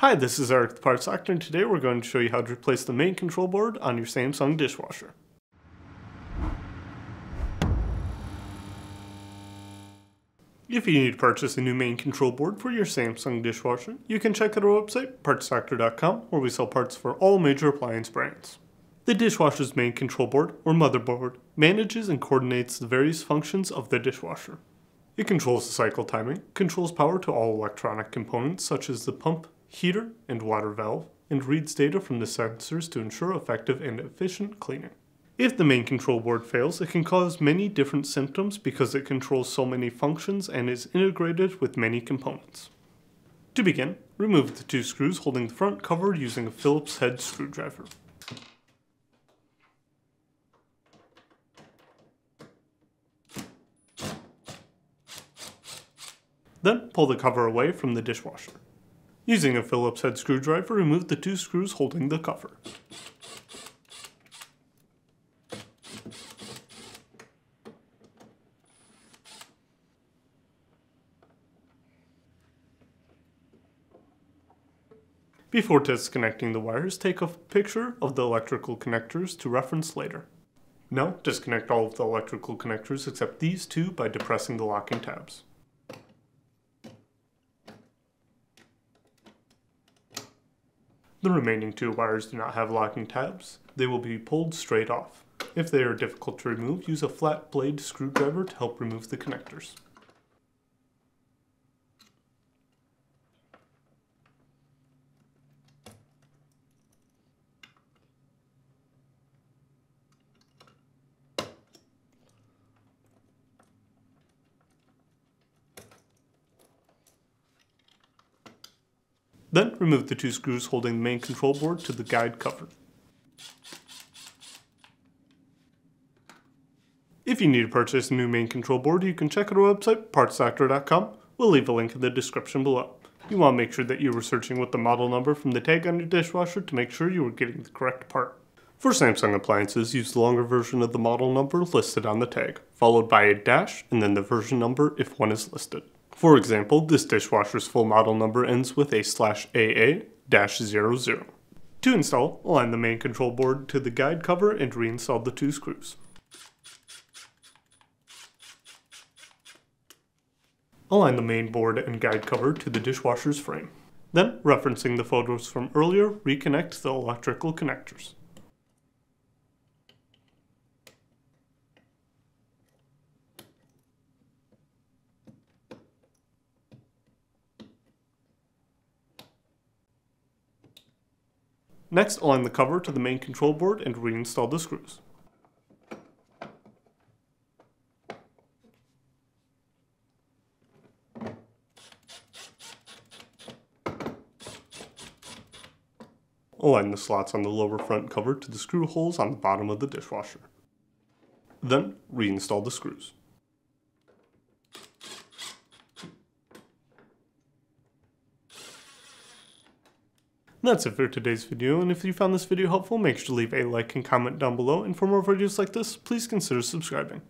Hi, this is Eric the Parts Doctor, and today we're going to show you how to replace the main control board on your Samsung dishwasher. If you need to purchase a new main control board for your Samsung dishwasher, you can check out our website, partsdoctor.com, where we sell parts for all major appliance brands. The dishwasher's main control board, or motherboard, manages and coordinates the various functions of the dishwasher. It controls the cycle timing, controls power to all electronic components such as the pump, heater, and water valve, and reads data from the sensors to ensure effective and efficient cleaning. If the main control board fails, it can cause many different symptoms because it controls so many functions and is integrated with many components. To begin, remove the two screws holding the front cover using a Phillips head screwdriver. Then pull the cover away from the dishwasher. Using a Phillips head screwdriver, remove the two screws holding the cover. Before disconnecting the wires, take a picture of the electrical connectors to reference later. Now, disconnect all of the electrical connectors except these two by depressing the locking tabs. The remaining two wires do not have locking tabs. They will be pulled straight off. If they are difficult to remove, use a flat blade screwdriver to help remove the connectors. Then remove the two screws holding the main control board to the guide cover. If you need to purchase a new main control board, you can check out our website, partsdoctor.com. We'll leave a link in the description below. You want to make sure that you were searching with the model number from the tag on your dishwasher to make sure you were getting the correct part. For Samsung appliances, use the longer version of the model number listed on the tag, followed by a dash and then the version number if one is listed. For example, this dishwasher's full model number ends with a /AA-00. To install, align the main control board to the guide cover and reinstall the two screws. Align the main board and guide cover to the dishwasher's frame. Then, referencing the photos from earlier, reconnect the electrical connectors. Next, align the cover to the main control board and reinstall the screws. Align the slots on the lower front cover to the screw holes on the bottom of the dishwasher. Then, reinstall the screws. That's it for today's video, and if you found this video helpful, make sure to leave a like and comment down below, and for more videos like this, please consider subscribing.